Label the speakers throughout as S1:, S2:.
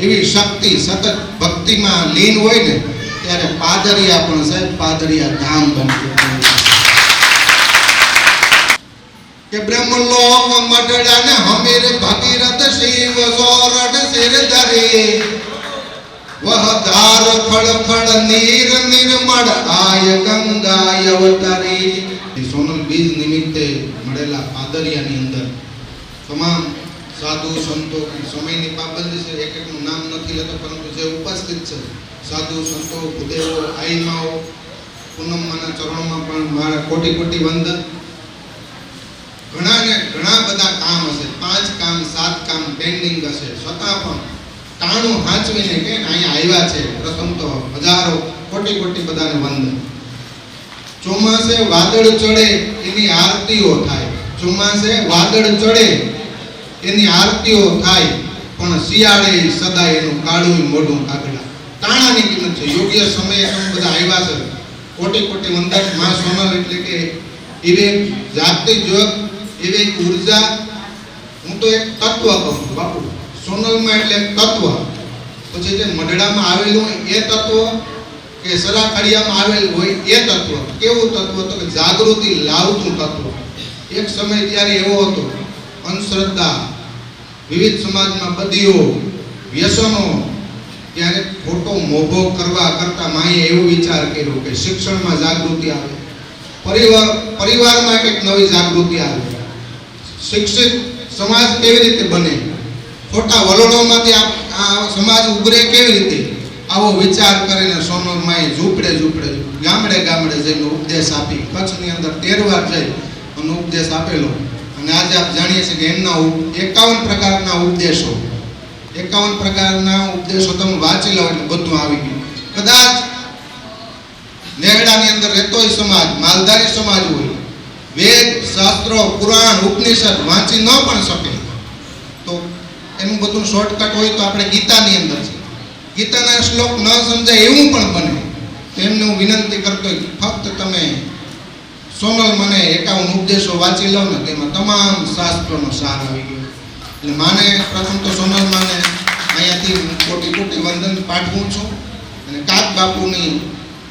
S1: એવી શક્તિ સતત ભક્તિમાં લીન હોય ને ત્યારે પાદરિયા પણ સાહેબ પાદરિયા ધામ બનતું કે બ્રહ્મલોક મઢડા ને હમીર ભગીરથ શિવ સોરઠ સિર ધરે વહ ધાર ફળ ફળ નીર નિર્મળ આય ગંગાય અવતરી। સોનલ બીજ નિમિત્તે મળેલા પાદરિયાની અંદર તમામ સાધુ સંતો સમયની પાબંદી છે, એક એકનું નામ નથી લેતો, પરંતુ જે ઉપસ્થિત છે સાધુ સંતો ભૂદેવો આઈમાઓ પૂનમના ચરણોમાં પણ મારા કોટી કોટી વંદન। ઘણા બધા કામ હશે, 5 કામ 7 કામ પેન્ડિંગ હશે, છતાં પણ ટાણું હાંચવીને કે અહીંયા આવ્યા છે પ્રથમ તો હજારો કોટી કોટી બધાને વંદન। ચોમાસે વાદળ ચડે એની આરતીઓ થાય, ચોમાસે વાદળ ચડે એની આરતીઓ થાય, પણ શિયાળે સદાય એનું કાળું મોઢું કાગડા। ટાણાની કિંમત છે, યોગ્ય સમયે તમે બધા આવ્યા છે, કોટી કોટી વંદન। માં સોનલ એટલે કે એવી જાગતિક જોગ, એવી એક ઉર્જા, હું તો એક તત્વ કહું છું બાપુ, સોનલમાં એટલે તત્વ, પછી જે મઢડામાં આવેલું હોય એ તત્વ કે સરાખડિયામાં આવેલું હોય એ તત્વ। કેવું તત્વ તો કે જાગૃતિ લાવતું તત્વ। એક સમય ત્યારે એવો હતો, અંધશ્રદ્ધા, વિવિધ સમાજમાં બદીઓ, વ્યસનો, ત્યારે ખોટો મોભો કરવા કરતા માએ એવો વિચાર કર્યો કે શિક્ષણમાં જાગૃતિ આવે, પરિવારમાં કંઈક નવી જાગૃતિ આવે, શિક્ષિત સમાજ કેવી રીતે બને, ખોટા વલણોમાંથી આ સમાજ ઉભરે કેવી રીતે, આવો વિચાર કરીને સોનલ માએ ઝૂંપડે ગામડે જઈને ઉપદેશ આપી। કચ્છની અંદર 13 વાર જઈ અને ઉપદેશ આપેલો, અને આજે આપ જાણીએ છીએ કે એમના 51 પ્રકારના ઉપદેશો, 51 પ્રકારના ઉપદેશો તમે વાંચી લો એટલે બધું આવી ગયું। કદાચ નેહડાની અંદર રહેતોય સમાજ, માલધારી સમાજ હોય, વેદ શાસ્ત્રો પુરાણ ઉપનિષદ વાંચી ન પણ શકે તો એનું બધું શોર્ટકટ હોય તો આપણે ગીતાની અંદર છે, ગીતાના શ્લોક ન સમજાય એવું પણ બને, તો એમને હું વિનંતી કરતો ફક્ત તમે સોનલ મને 51 ઉપદેશો વાંચી લો ને, તેમાં તમામ શાસ્ત્રોનો સાર આવી ગયો। એટલે માને પ્રથમ તો સોનલ માને અહીંયાથી કોટી કોટી વંદન પાઠવું છું, અને કાક બાપુની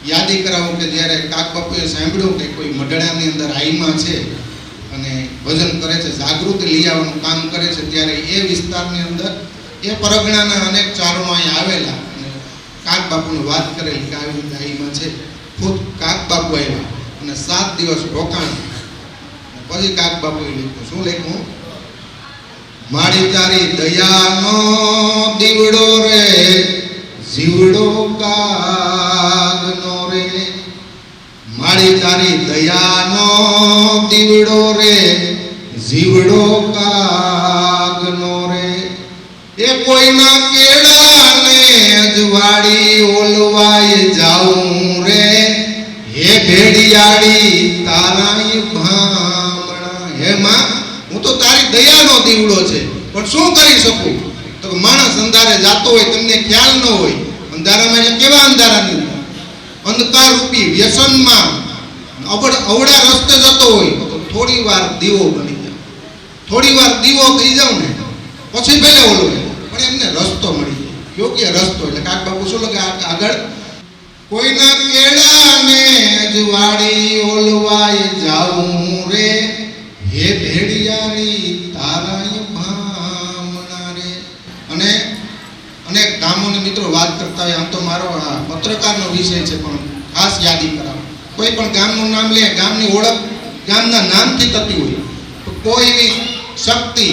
S1: યાદી કરાવું કે જ્યારે કાક બાપુએ સાંભળ્યું કે કોઈ મઢડાની અંદર આઈમા છે અને ભજન કરે છે, જાગૃતિ લઈ આવવાનું કામ કરે છે, ત્યારે એ વિસ્તારની અંદર એ પરગણાના અનેક ચારણો અહીં આવેલા અને કાક બાપુને વાત કરેલી કે આવી આઈમા છે, ખુદ કાક બાપુ આવ્યા અને 7 દિવસ રોકાણ, પછી કાક બાપુએ લખ્યું, શું લખ્યું? મારી તારી દયાનો દીવડો રે જીવડો કાગનો રે, મારી તારી દયાનો દીવડો રે જીવડો કાગનો રે, એ કોઈના કેળાને અજવાળી ઓલવાય જાઉં રે, હે ભેડિયાળી તારાય ભામણા। હે માં, હું તો તારી દયાનો દીવડો છે, પણ શું કરી શકું? તો માણસ અંધારે જાતો હોય, તમને ખ્યાલ ન હોય, અંધારામાં એટલે કેવા અંધારાની અંધકાર રૂપી વ્યસનમાં અવળા રસ્તે જતો હોય તો થોડી વાર દીવો બની જાવ, થોડી વાર દીવો થઈ જાવ ને પછી ભલે ઓલો, પણ એમને રસ્તો મળી જાય, યોગ્ય રસ્તો। એટલે કાક બાપુ શું લખે આગળ? કોઈના કેળાને અજવાળી ઓલવાય જાઉં રે, હે ભેડિયાળી તારાય ભામણા રે। અને અનેક ગામોની મિત્રો વાત કરતા હોય, આમ તો મારો પત્રકારનો વિષય છે, પણ ખાસ યાદી કરાવો, કોઈ પણ ગામનું નામ લે, ગામની ઓળખ ગામના નામથી થતી હોય, તો કોઈ એવી શક્તિ,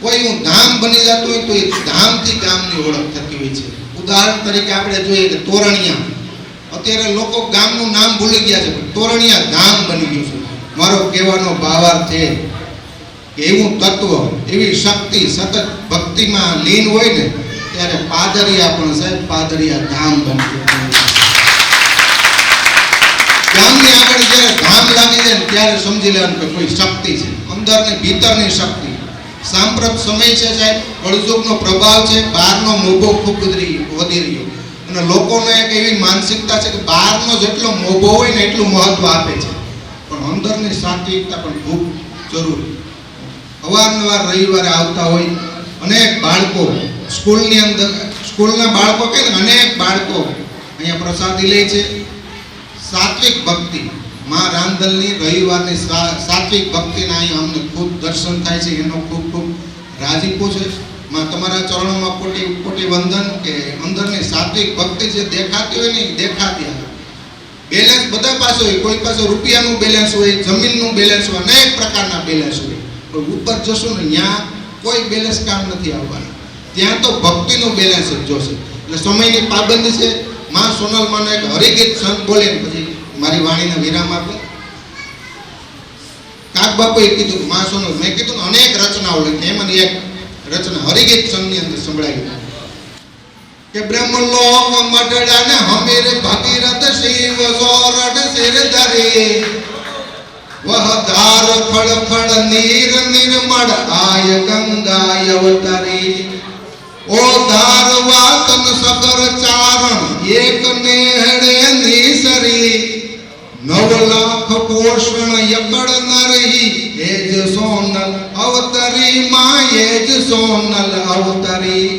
S1: કોઈ એવું ધામ બની જતું હોય તો એ ધામથી ગામની ઓળખ થતી હોય છે। ઉદાહરણ તરીકે આપણે જોઈએ કે તોરણિયા, અત્યારે લોકો ગામનું નામ ભૂલી ગયા છે, પણ તોરણિયા ધામ બની ગયું છે। મારો કહેવાનો ભાવાર્થ છે કે એવું તત્વ, એવી શક્તિ સતત ભક્તિમાં લીન હોય ને ત્યારે પાદરિયા પણ સાહેબ પાદરિયા ધામ બનતું। ગામની આગળ જ્યારે ધામ લાગી જાય ને ત્યારે સમજી લેવાનું કે કોઈ શક્તિ છે, અંદરની ભીતરની શક્તિ। સાંપ્રત સમય છે સાહેબ, કળયુગનો પ્રભાવ છે, બહારનો મોભો ખૂબ વધી રહ્યો, અને લોકોને એક એવી માનસિકતા છે કે બહારનો જેટલો મોભો હોય ને એટલું મહત્વ આપે છે, પણ અંદરની સાત્વિકતા પણ ખૂબ જરૂરી। અવારનવાર રવિવારે આવતા હોય અનેક બાળકો સ્કૂલની અંદર, સ્કૂલના બાળકો કે અનેક બાળકો અહીંયા પ્રસાદી લે છે. સાત્વિક ભક્તિ માં રાંદલની રવિવારની સાત્વિક ભક્તિના અહીંયા અમને ખૂબ દર્શન થાય છે, એનો ખૂબ ખૂબ રાજીપો છે. માં તમારા ચરણોમાં કોટી કોટી વંદન કે અંદરની સાત્વિક ભક્તિ જે દેખાતી હોય ને દેખાતી આવે. બેલેન્સ બધા પાસે હોય, કોઈ પાસે રૂપિયાનું બેલેન્સ હોય, જમીનનું બેલેન્સ હોય, અનેક પ્રકારના બેલેન્સ હોય, પણ ઉપર જશો ને ત્યાં કોઈ બેલેન્સ કામ નથી આવવાનું. ત્યાં તો ભક્તિનું બેલેન્સ જ જોશે. એટલે સમયની પાબંદી છે. માં સોનલમાંનો એક હરિગીત સંત બોલે પછી મારી વાણીને વિરામ આપું. કાક બાપુએ કીધું માં સોનલ, મેં કીધું અનેક રચનાઓ લખી, એમાંની એક રચના હરિગીત સંતની અંદર સંભળાવી કે બ્રહ્મલોક મટડા ને હમીર ભગીરથ શિવ સોરઠ સિર ધરે વહ ધાર ફળ ફળ નીર નિર્મળ આય ગંગાય અવતરી ઓ ધાર વાતન સકર ચારણ એક નેહડે નિસરી 9 લાખ પોષણ યકડ નરહી એજ સોનલ અવતરી માં એજ સોનલ અવતરી.